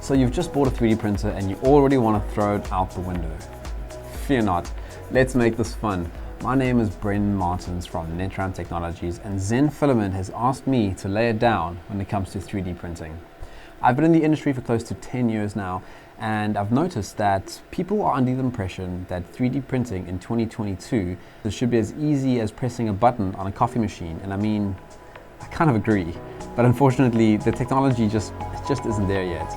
So you've just bought a 3D printer and you already want to throw it out the window. Fear not, let's make this fun. My name is Bren Maartens from Netram Technologies, and ZEN Filament has asked me to lay it down when it comes to 3D printing. I've been in the industry for close to 10 years now, and I've noticed that people are under the impression that 3D printing in 2022 should be as easy as pressing a button on a coffee machine. And I mean, I kind of agree, but unfortunately the technology just isn't there yet.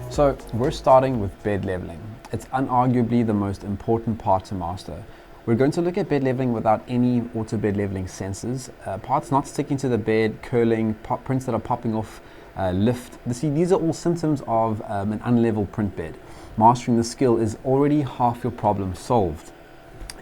So we're starting with bed leveling. It's unarguably the most important part to master. We're going to look at bed leveling without any auto bed leveling sensors, parts not sticking to the bed, curling, prints that are popping off, lift. See, these are all symptoms of an unlevel print bed. Mastering the skill is already half your problem solved.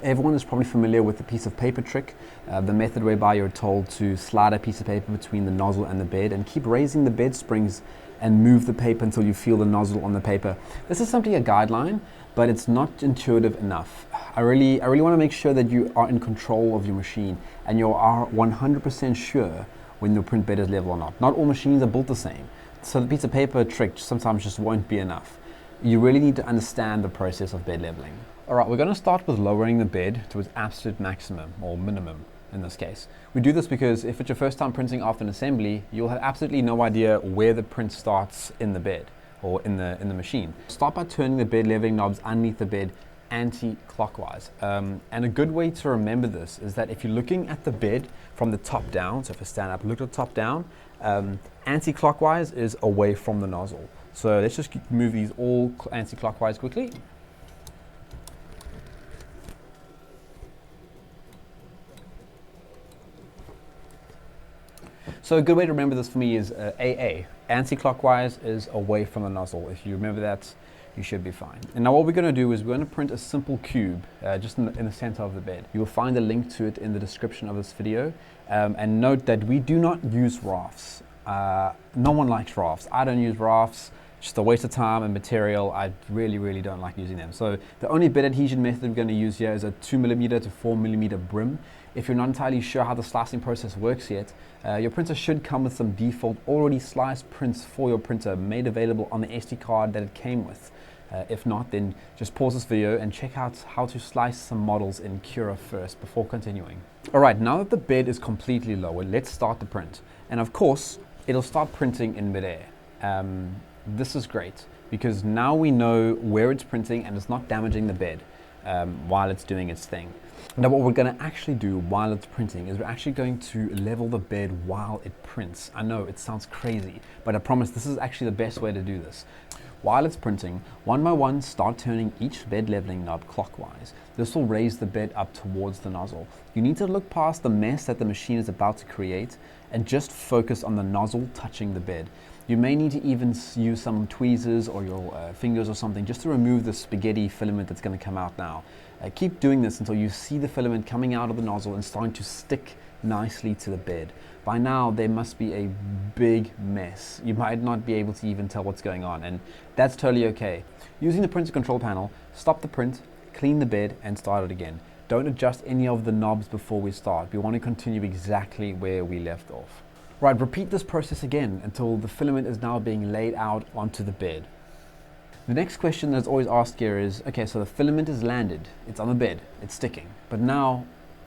Everyone is probably familiar with the piece of paper trick, the method whereby you're told to slide a piece of paper between the nozzle and the bed and keep raising the bed springs and move the paper until you feel the nozzle on the paper. This is simply a guideline, but it's not intuitive enough. I really want to make sure that you are in control of your machine and you are 100% sure when your print bed is level or not. Not all machines are built the same, so the piece of paper trick sometimes just won't be enough. You really need to understand the process of bed leveling. Alright, we're going to start with lowering the bed to its absolute maximum, or minimum in this case. We do this because if it's your first time printing after an assembly, you'll have absolutely no idea where the print starts in the bed or in the machine. Start by turning the bed leveling knobs underneath the bed anti-clockwise. And a good way to remember this is that if you're looking at the bed from the top down, so if I stand up, look at the top down, anti-clockwise is away from the nozzle. So let's just move these all anti-clockwise quickly. So a good way to remember this for me is AA. Anti-clockwise is away from the nozzle. If you remember that, you should be fine. And now what we're going to do is we're going to print a simple cube just in the center of the bed. You will find a link to it in the description of this video. And note that we do not use rafts. No one likes rafts. I don't use rafts. Just a waste of time and material. I really don't like using them. So the only bed adhesion method we're going to use here is a 2mm to 4mm brim. If you're not entirely sure how the slicing process works yet, your printer should come with some default already sliced prints for your printer made available on the SD card that it came with. If not, then just pause this video and check out how to slice some models in Cura first before continuing. Alright, now that the bed is completely lowered, let's start the print. And of course, it'll start printing in midair. This is great because now we know where it's printing and it's not damaging the bed while it's doing its thing. Now what we're going to actually do while it's printing is we're actually going to level the bed while it prints. I know it sounds crazy, but I promise this is actually the best way to do this. While it's printing, one by one start turning each bed leveling knob clockwise. This will raise the bed up towards the nozzle. You need to look past the mess that the machine is about to create and just focus on the nozzle touching the bed. You may need to even use some tweezers or your fingers or something just to remove the spaghetti filament that's going to come out now. Keep doing this until you see the filament coming out of the nozzle and starting to stick nicely to the bed. By now there must be a big mess. You might not be able to even tell what's going on, and that's totally okay. Using the printer control panel, stop the print, clean the bed and start it again. Don't adjust any of the knobs before we start. We want to continue exactly where we left off. Right, repeat this process again until the filament is now being laid out onto the bed. The next question that's always asked here is, okay, so the filament is landed, it's on the bed, it's sticking, but now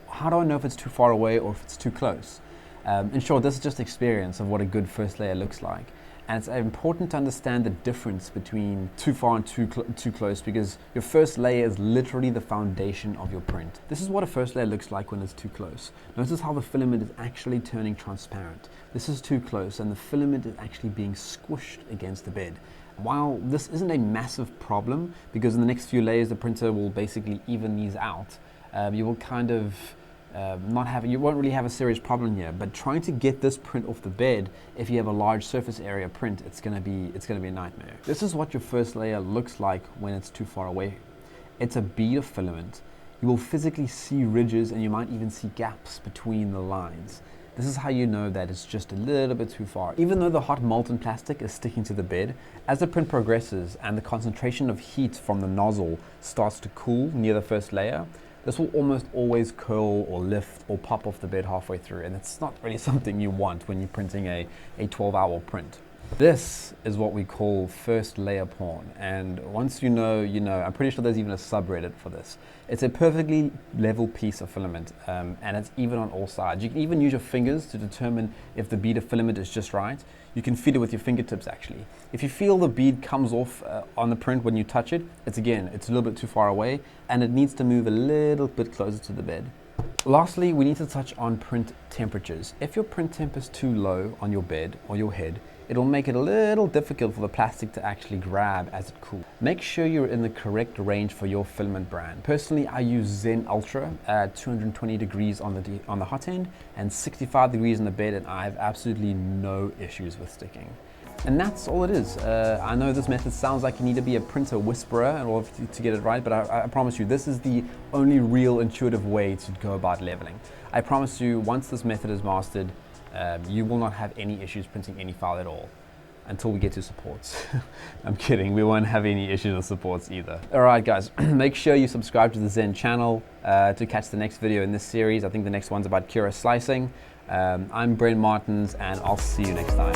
how do I know if it's too far away or if it's too close? In short, this is just experience of what a good first layer looks like. And it's important to understand the difference between too far and too close, because your first layer is literally the foundation of your print. This is what a first layer looks like when it's too close. Notice how the filament is actually turning transparent. This is too close and the filament is actually being squished against the bed. While this isn't a massive problem, because in the next few layers the printer will basically even these out, you will kind of you won't really have a serious problem here. But trying to get this print off the bed, if you have a large surface area print, it's gonna be a nightmare. This is what your first layer looks like when it's too far away. It's a bead of filament. You will physically see ridges and you might even see gaps between the lines. This is how you know that it's just a little bit too far. Even though the hot molten plastic is sticking to the bed, as the print progresses and the concentration of heat from the nozzle starts to cool near the first layer, this will almost always curl or lift or pop off the bed halfway through, and it's not really something you want when you're printing a 12-hour print. This is what we call first layer porn, and once you know, you know. I'm pretty sure there's even a subreddit for this. It's a perfectly level piece of filament, and it's even on all sides. You can even use your fingers to determine if the bead of filament is just right. You can feel it with your fingertips actually. If you feel the bead comes off on the print when you touch it, it's a little bit too far away, and it needs to move a little bit closer to the bed. Lastly, we need to touch on print temperatures. If your print temp is too low on your bed or your head, it'll make it a little difficult for the plastic to actually grab as it cools. Make sure you're in the correct range for your filament brand. Personally, I use ZEN Ultra at 220 degrees on the hot end and 65 degrees on the bed, and I have absolutely no issues with sticking. And that's all it is. I know this method sounds like you need to be a printer whisperer in order to get it right, but I promise you, this is the only real intuitive way to go about leveling. I promise you, once this method is mastered, you will not have any issues printing any file at all until we get to supports. I'm kidding, we won't have any issues with supports either. Alright guys, make sure you subscribe to the ZEN channel to catch the next video in this series. I think the next one's about Cura slicing. I'm Bren Maartens, and I'll see you next time.